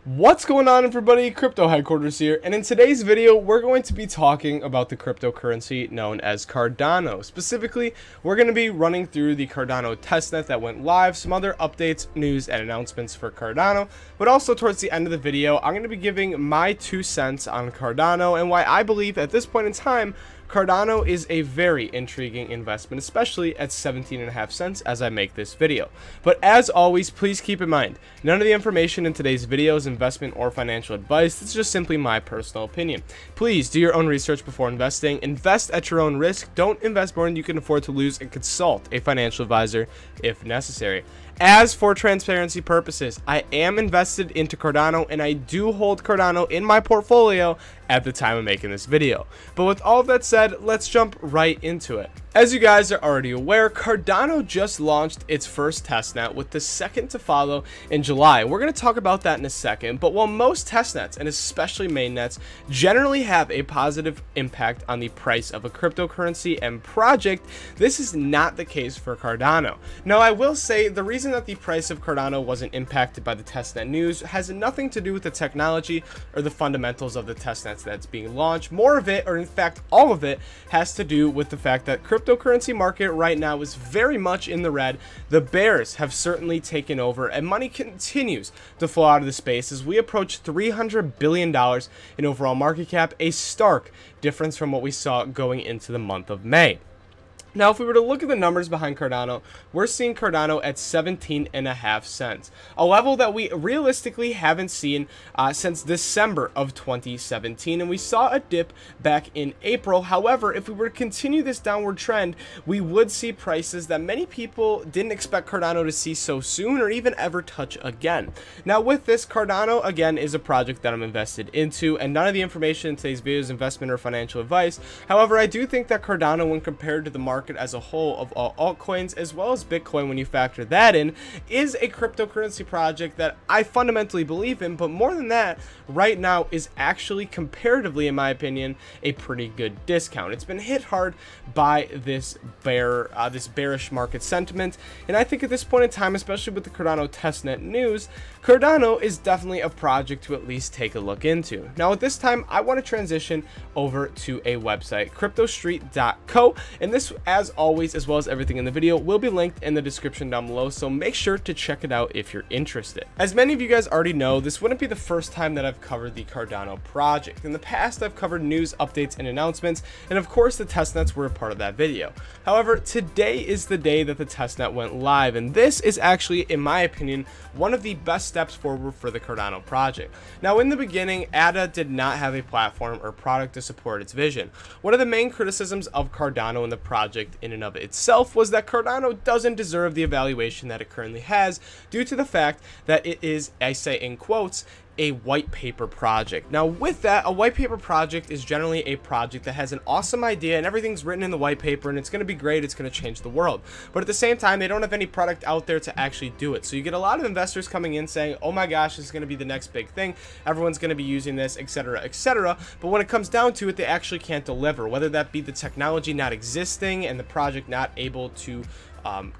What's going on, everybody? Crypto Headquarters here, and in today's video we're going to be talking about the cryptocurrency known as Cardano. Specifically, we're going to be running through the Cardano testnet that went live, some other updates, news, and announcements for Cardano, but also towards the end of the video I'm going to be giving my 2 cents on Cardano and why I believe at this point in time Cardano is a very intriguing investment, especially at 17.5 cents as I make this video. But as always, please keep in mind, none of the information in today's video is investment or financial advice. It's just simply my personal opinion. Please do your own research before investing. Invest at your own risk. Don't invest more than you can afford to lose, and consult a financial advisor if necessary. As for transparency purposes, I am invested into Cardano and I do hold Cardano in my portfolio at the time of making this video. But with all of that said, let's jump right into it. As you guys are already aware, Cardano just launched its first testnet, with the second to follow in July. We're going to talk about that in a second, but while most testnets, and especially mainnets, generally have a positive impact on the price of a cryptocurrency and project, this is not the case for Cardano. Now, I will say the reason that the price of Cardano wasn't impacted by the testnet news has nothing to do with the technology or the fundamentals of the testnets that's being launched. More of it, or in fact all of it, has to do with the fact that cryptocurrency market right now is very much in the red. The bears have certainly taken over and money continues to flow out of the space as we approach $300 billion in overall market cap, a stark difference from what we saw going into the month of May. Now, if we were to look at the numbers behind Cardano, we're seeing Cardano at 17.5 cents, a level that we realistically haven't seen since December of 2017, and we saw a dip back in April. However, if we were to continue this downward trend, we would see prices that many people didn't expect Cardano to see so soon or even ever touch again. Now, with this, Cardano, again, is a project that I'm invested into, and none of the information in today's video is investment or financial advice. However, I do think that Cardano, when compared to the market as a whole of all altcoins, as well as Bitcoin when you factor that in, is a cryptocurrency project that I fundamentally believe in. But more than that, right now is actually comparatively, in my opinion, a pretty good discount. It's been hit hard by this bearish market sentiment, and I think at this point in time, especially with the Cardano testnet news, Cardano is definitely a project to at least take a look into. Now, at this time, I want to transition over to a website, cryptostreet.co, and this, as always, as well as everything in the video, will be linked in the description down below, so make sure to check it out if you're interested. As many of you guys already know, this wouldn't be the first time that I've covered the Cardano project. In the past, I've covered news, updates, and announcements, and of course the testnets were a part of that video. However, today is the day that the testnet went live, and this is actually, in my opinion, one of the best steps forward for the Cardano project. Now, in the beginning, ADA did not have a platform or product to support its vision. One of the main criticisms of Cardano and the project in and of itself was that Cardano doesn't deserve the evaluation that it currently has, due to the fact that it is, I say in quotes, a white paper project. Now, with that, a white paper project is generally a project that has an awesome idea and everything's written in the white paper and it's going to be great, it's going to change the world. But at the same time, they don't have any product out there to actually do it. So you get a lot of investors coming in saying, oh my gosh, this is going to be the next big thing, everyone's going to be using this, etc., etc. But when it comes down to it, they actually can't deliver, whether that be the technology not existing and the project not able to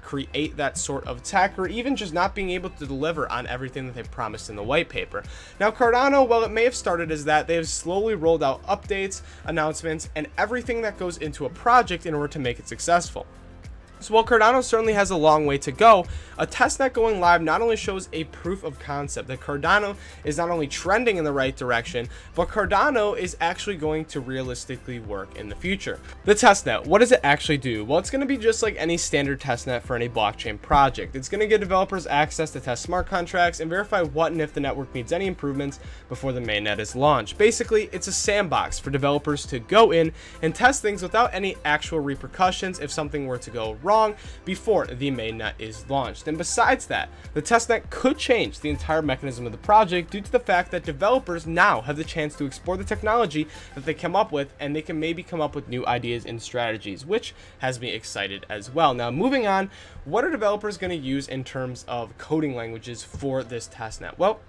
create that sort of tech, or even just not being able to deliver on everything that they promised in the white paper. Now, Cardano, while it may have started as that, they have slowly rolled out updates, announcements, and everything that goes into a project in order to make it successful. So while Cardano certainly has a long way to go, a testnet going live not only shows a proof of concept that Cardano is not only trending in the right direction, but Cardano is actually going to realistically work in the future. The testnet, what does it actually do? Well, it's going to be just like any standard testnet for any blockchain project. It's going to give developers access to test smart contracts and verify what and if the network needs any improvements before the mainnet is launched. Basically, it's a sandbox for developers to go in and test things without any actual repercussions if something were to go wrong before the mainnet is launched. And besides that, the testnet could change the entire mechanism of the project due to the fact that developers now have the chance to explore the technology that they come up with, and they can maybe come up with new ideas and strategies, which has me excited as well. Now, moving on, what are developers going to use in terms of coding languages for this testnet? Well,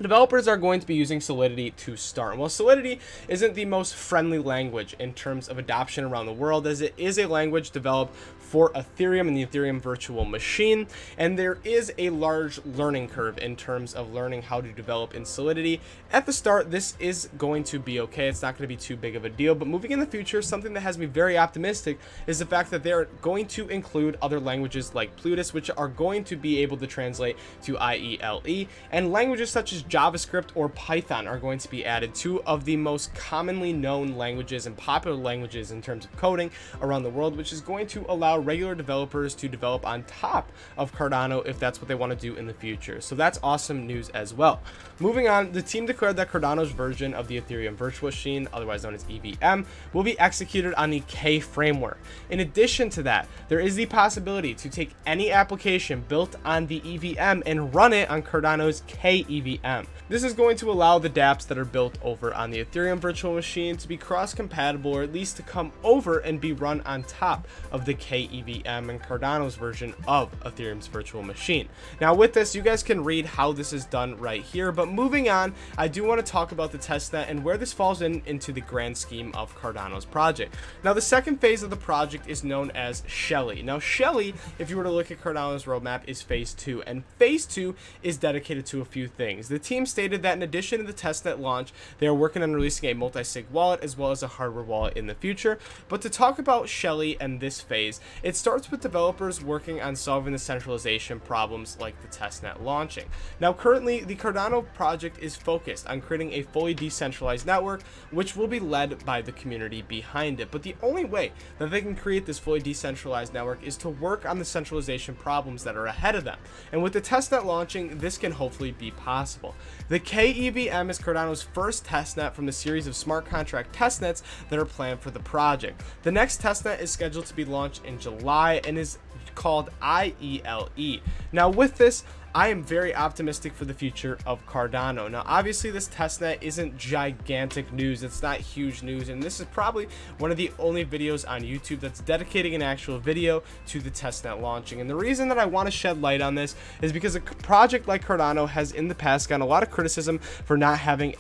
developers are going to be using Solidity to start. Well, Solidity isn't the most friendly language in terms of adoption around the world, as it is a language developed for Ethereum and the Ethereum virtual machine, and there is a large learning curve in terms of learning how to develop in Solidity. At the start, this is going to be okay. It's not going to be too big of a deal, but moving in the future, something that has me very optimistic is the fact that they're going to include other languages like Plutus, which are going to be able to translate to IELE, and languages such as JavaScript or Python are going to be added, two of the most commonly known languages and popular languages in terms of coding around the world, which is going to allow regular developers to develop on top of Cardano if that's what they want to do in the future. So that's awesome news as well. Moving on, the team declared that Cardano's version of the Ethereum virtual machine, otherwise known as EVM, will be executed on the K framework. In addition to that, there is the possibility to take any application built on the EVM and run it on Cardano's K EVM. This is going to allow the dApps that are built over on the Ethereum virtual machine to be cross-compatible, or at least to come over and be run on top of the K EVM and Cardano's version of Ethereum's virtual machine. Now with this, you guys can read how this is done right here, but moving on, I do want to talk about the testnet and where this falls into the grand scheme of Cardano's project. Now the second phase of the project is known as Shelly. Now Shelly, if you were to look at Cardano's roadmap, is phase 2, and phase 2 is dedicated to a few things. The team stated that in addition to the testnet launch, they are working on releasing a multi-sig wallet as well as a hardware wallet in the future. But to talk about Shelly and this phase, it starts with developers working on solving the centralization problems like the testnet launching. Now currently, the Cardano project is focused on creating a fully decentralized network, which will be led by the community behind it. But the only way that they can create this fully decentralized network is to work on the centralization problems that are ahead of them. And with the testnet launching, this can hopefully be possible. The KEVM is Cardano's first testnet from the series of smart contract testnets that are planned for the project. The next testnet is scheduled to be launched in July and is called IELE. Now with this, I am very optimistic for the future of Cardano. Now, obviously, this testnet isn't gigantic news. It's not huge news, and this is probably one of the only videos on YouTube that's dedicating an actual video to the testnet launching. And the reason that I want to shed light on this is because a project like Cardano has in the past gotten a lot of criticism for not having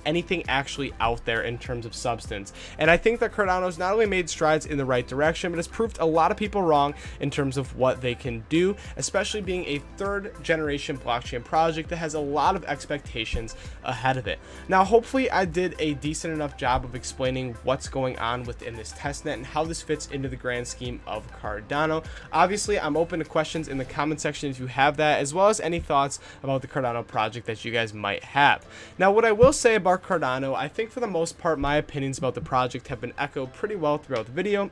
anything actually out there in terms of substance. And I think that Cardano's not only made strides in the right direction, but has proved a lot of people wrong in terms of what they can do, especially being a third generation blockchain project that has a lot of expectations ahead of it. Now, hopefully I did a decent enough job of explaining what's going on within this testnet and how this fits into the grand scheme of Cardano. Obviously, I'm open to questions in the comment section if you have that, as well as any thoughts about the Cardano project that you guys might have. Now, what I will say about Cardano, I think for the most part, my opinions about the project have been echoed pretty well throughout the video.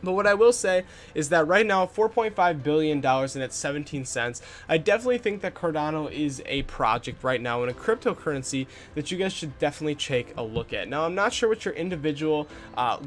But what I will say is that right now, $4.5 billion and at 17 cents, I definitely think that Cardano is a project right now in a cryptocurrency that you guys should definitely take a look at. Now, I'm not sure what your individual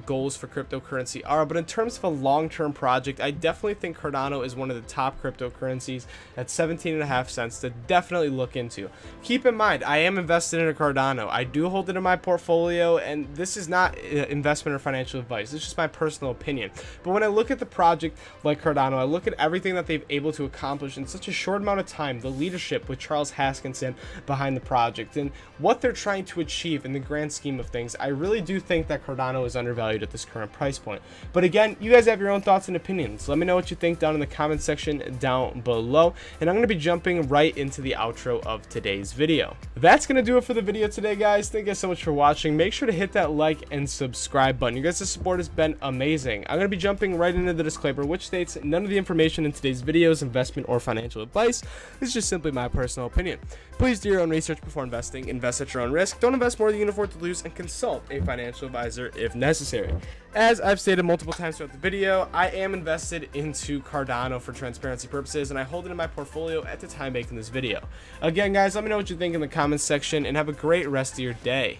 goals for cryptocurrency are, but in terms of a long-term project, I definitely think Cardano is one of the top cryptocurrencies at 17.5 cents to definitely look into. Keep in mind, I am invested in a Cardano. I do hold it in my portfolio, and this is not investment or financial advice. It's just my personal opinion. But when I look at the project like Cardano, I look at everything that they've able to accomplish in such a short amount of time, the leadership with Charles Haskinson behind the project, and what they're trying to achieve in the grand scheme of things, I really do think that Cardano is undervalued at this current price point. But again, you guys have your own thoughts and opinions. Let me know what you think down in the comment section down below, and I'm going to be jumping right into the outro of today's video. That's going to do it for the video today, guys. Thank you guys so much for watching. Make sure to hit that like and subscribe button. You guys' support has been amazing. I'm going to be jumping right into the disclaimer, which states none of the information in today's video is investment or financial advice. This is just simply my personal opinion. Please do your own research before investing. Invest at your own risk. Don't invest more than you can afford to lose, and consult a financial advisor if necessary. As I've stated multiple times throughout the video, I am invested into Cardano for transparency purposes, and I hold it in my portfolio at the time making this video. Again, guys, let me know what you think in the comments section, and have a great rest of your day.